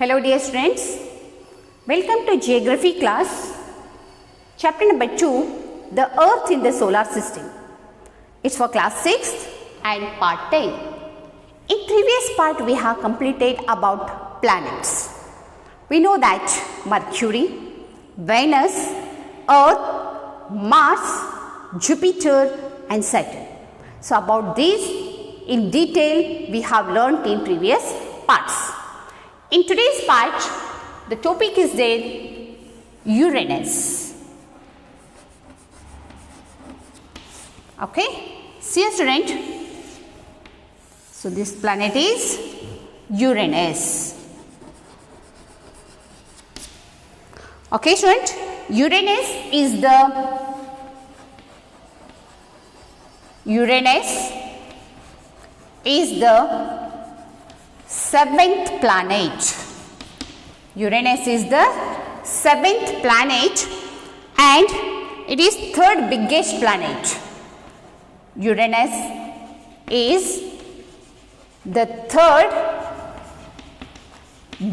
Hello dear students, welcome to geography class, chapter number 2, the earth in the solar system. It's for class 6 and part 10. In previous part we have completed about planets. We know that Mercury, Venus, Earth, Mars, Jupiter and Saturn. So about these in detail we have learned in previous parts. In today's part, the topic is there Uranus. Okay, see a student. So this planet is Uranus. Okay, student. Uranus is the seventh planet. Uranus is the seventh planet and it is third biggest planet. Uranus is the third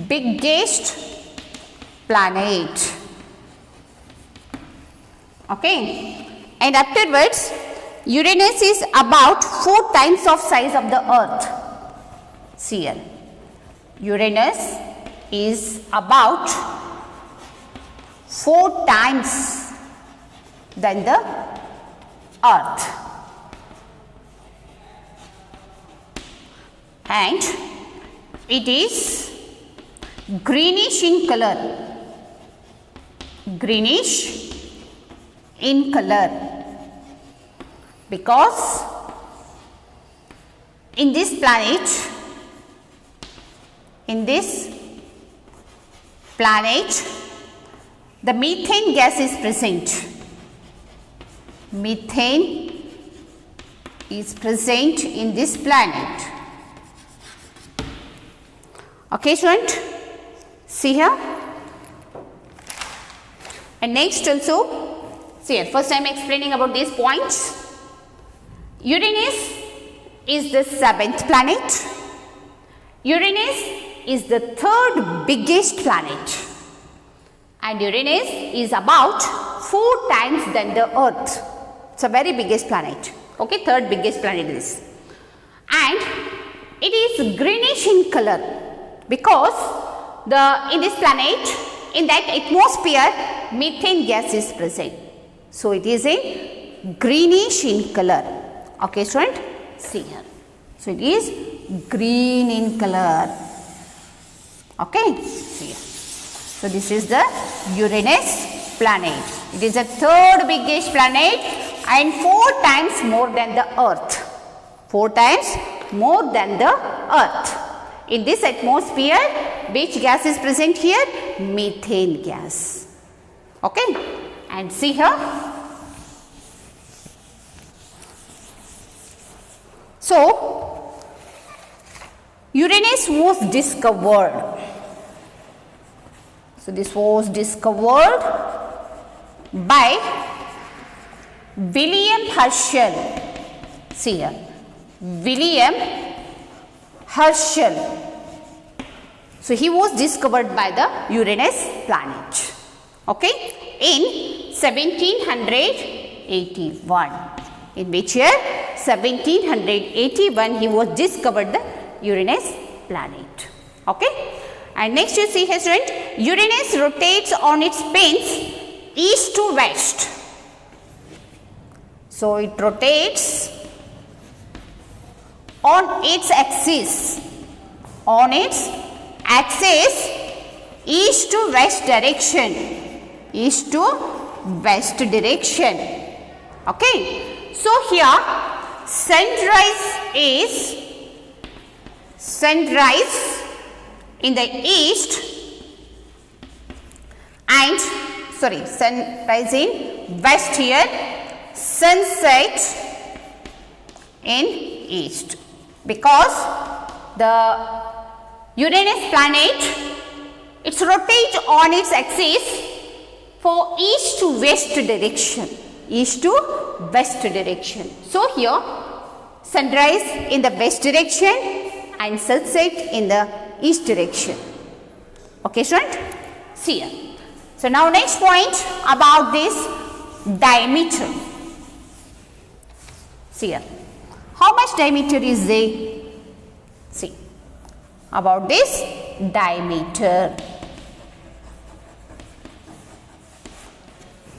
biggest planet. Okay, and afterwards Uranus is about 4 times of size of the Earth. See here, Uranus is about 4 times than the Earth, and it is greenish in color. Greenish in color because in this planet the methane gas is present. Methane is present in this planet. Okay, student, see here. And next also, see here, first I am explaining about these points. Uranus is the 7th planet. Uranus is the third biggest planet and Uranus is about 4 times than the Earth. It's a very biggest planet. Okay, third biggest planet is, and it is greenish in color because in this planet, in that atmosphere, methane gas is present. So it is in greenish in color. Okay, student, see here. So it is green in color. Okay, see here. So this is the Uranus planet. It is the third biggest planet and 4 times more than the Earth. 4 times more than the Earth. In this atmosphere, which gas is present here? Methane gas. Okay, and see here. So, Uranus was discovered. So, this was discovered by William Herschel. See here, William Herschel. So, he was discovered by the Uranus planet. Okay, in 1781. In which year? 1781 he was discovered the Uranus planet. Okay, and next you see here, student, Uranus rotates on its pins east to west. So it rotates on its axis east to west direction. East to west direction. Okay, so here sunrise in the east and sunrise in west here, sunset in east, because the Uranus planet, it's rotate on its axis for east to west direction. East to west direction. So here sunrise in the west direction and sunset in the east direction. Okay, student? See here. So now next point about this diameter. See here. How much diameter is there? See. About this diameter.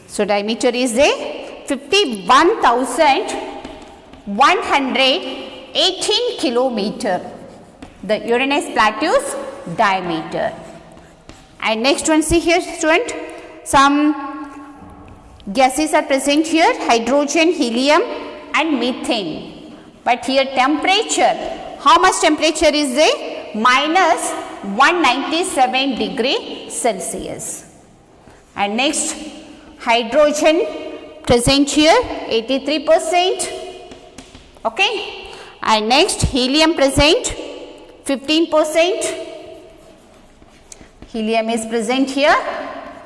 So diameter is there 51,118 kilometer. The Uranus Plateau's diameter. And next one, see here student, some gases are present here, hydrogen, helium and methane. But here temperature, how much temperature is there? Minus 197 degree Celsius. And next, hydrogen present here 83%. Okay. And next, helium present 15%. Helium is present here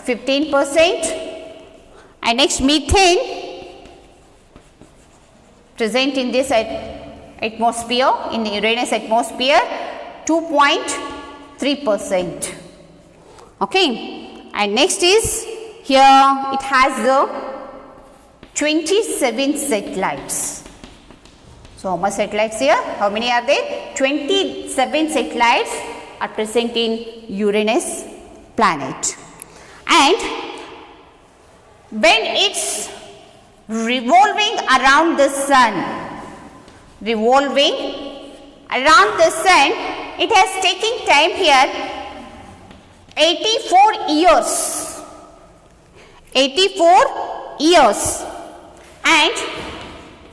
15%. And next, methane present in this atmosphere, in the Uranus atmosphere 2.3%. Okay. And next is here it has the 27 satellites. So how much satellites here? How many are there? 27 satellites are present in Uranus planet. And when it's revolving around the sun, it has taken time here 84 years. 84 years. And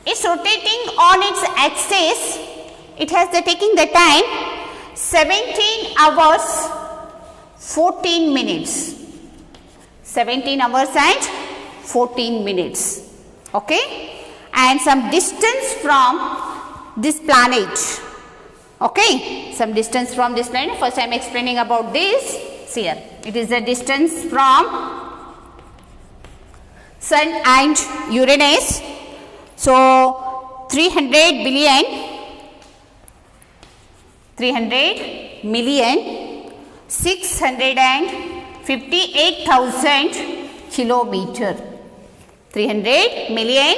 it's rotating on its axis. It has taking the time 17 hours 14 minutes. 17 hours and 14 minutes. Okay. And some distance from this planet. Okay. Some distance from this planet. First I am explaining about this. See here. It is the distance from Sun and Uranus. So 300 million 658,000 kilometer. 300 million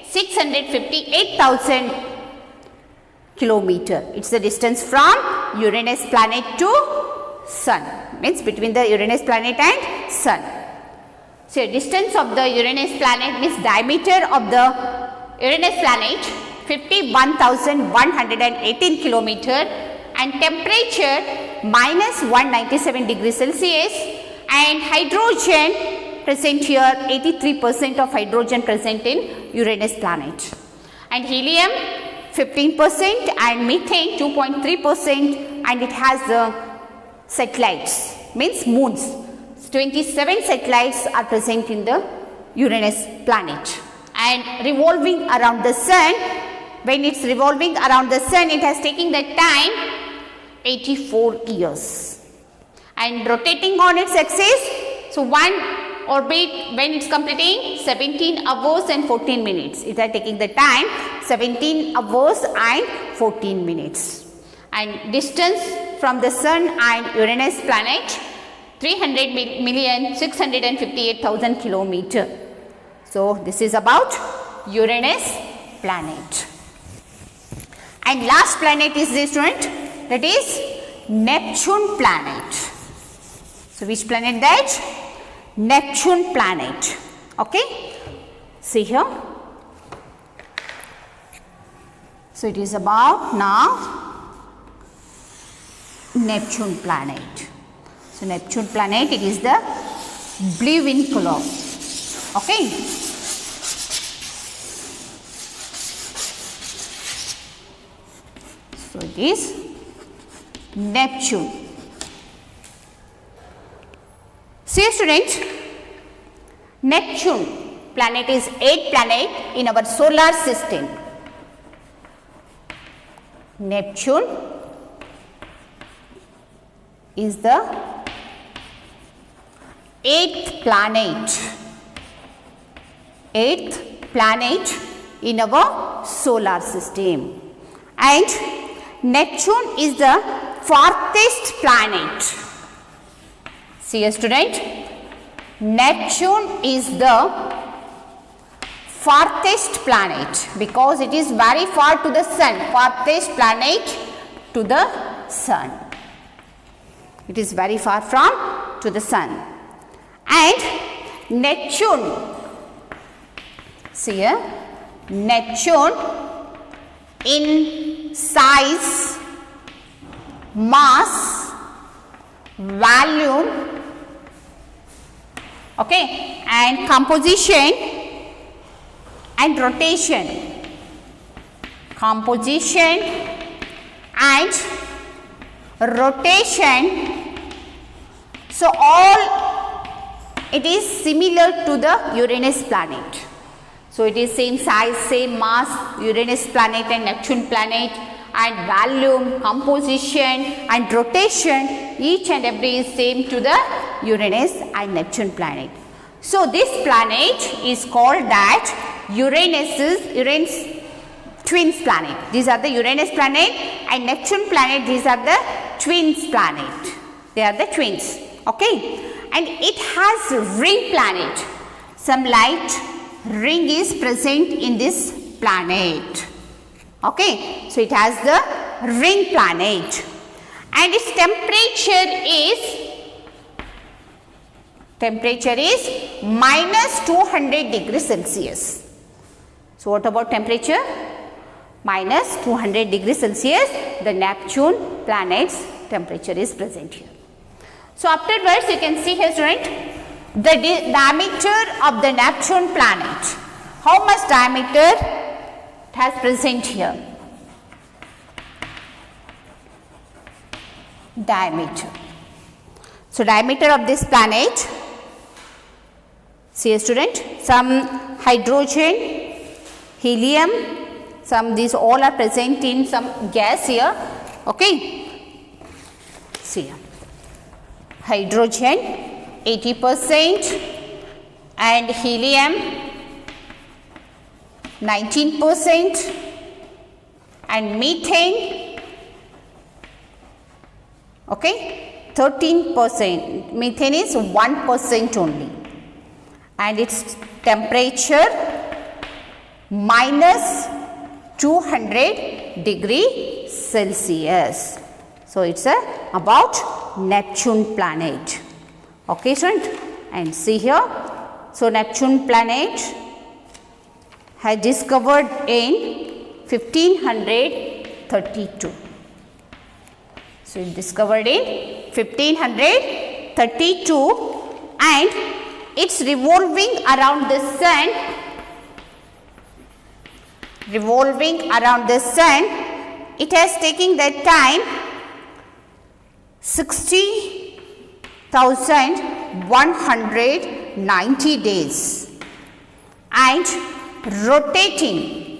658,000 kilometer. It's the distance from Uranus planet to Sun. Means between the Uranus planet and Sun. So distance of the Uranus planet means diameter of the Uranus planet 51,118 kilometer and temperature minus 197 degrees Celsius, and hydrogen present here 83% of hydrogen present in Uranus planet, and helium 15% and methane 2.3%, and it has the satellites means moons. 27 satellites are present in the Uranus planet and revolving around the sun. When it's revolving around the sun, it has taken the time 84 years and rotating on its axis. So one orbit when it's completing 17 hours and 14 minutes. It is taking the time 17 hours and 14 minutes. And distance from the sun and Uranus planet 300,658,000 kilometer. So this is about Uranus planet. And last planet is this student, that is Neptune planet. So which planet that? Neptune planet. Okay. See here. So it is about now Neptune planet. So Neptune planet, it is the blue in color. Okay. So it is Neptune. See students, Neptune planet is 8th planet in our solar system. Neptune is the 8th planet in our solar system, and Neptune is the farthest planet. See a student, Neptune is the farthest planet because it is very far to the sun, farthest planet to the sun. It is very far from to the sun. And Neptune, see here, Neptune in size, mass, volume, okay, and composition and rotation, composition and rotation. So all it is similar to the Uranus planet. So it is same size, same mass, Uranus planet and Neptune planet, and volume, composition and rotation, each and every is same to the Uranus and Neptune planet. So this planet is called that Uranus twins planet. These are the Uranus planet and Neptune planet. These are the twins planet. They are the twins. Okay. And it has ring planet. Some light ring is present in this planet. Okay. So it has the ring planet. And its temperature is minus 200 degrees Celsius. So what about temperature? Minus 200 degrees Celsius, the Neptune planet's temperature is present here. So afterwards you can see here, student, the diameter of the Neptune planet. How much diameter it has present here? Diameter. So diameter of this planet, see a student, some hydrogen, helium, some these all are present in some gas here. Okay. See here. Hydrogen 80% and helium 19% and methane, okay, 13%. Methane is 1% only, and its temperature minus 200 degree Celsius. So it's about Neptune planet. Okay, student, and see here. So Neptune planet has discovered in 1532. So it discovered in 1532, and it's revolving around the sun. Revolving around the sun, it has taken that time 60,190 days, and rotating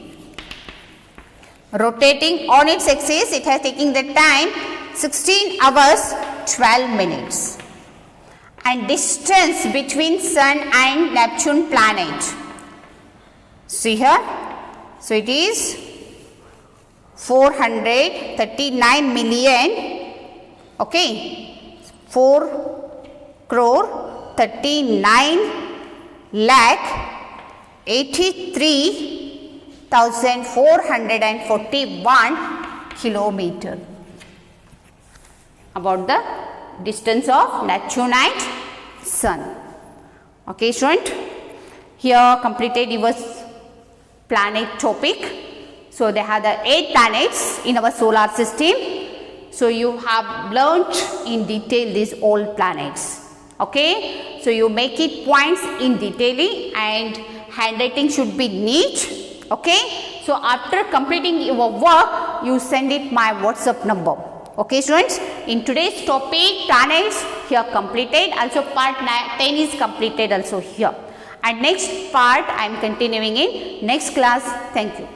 on its axis, it has taken the time 16 hours 12 minutes. And distance between sun and Neptune planet, see here. So it is 439 million, okay, 4 crore 39 lakh 83,441 kilometer. About the distance of Neptune and sun. Okay, student, here completed your planet topic. So they have the 8 planets in our solar system. So you have learnt in detail these all planets. Okay, so you make it points in detailing, and handwriting should be neat. Okay, so after completing your work, you send it my WhatsApp number. Okay, students, in today's topic planets here completed, also part 10 is completed also here, and next part I am continuing in next class. Thank you.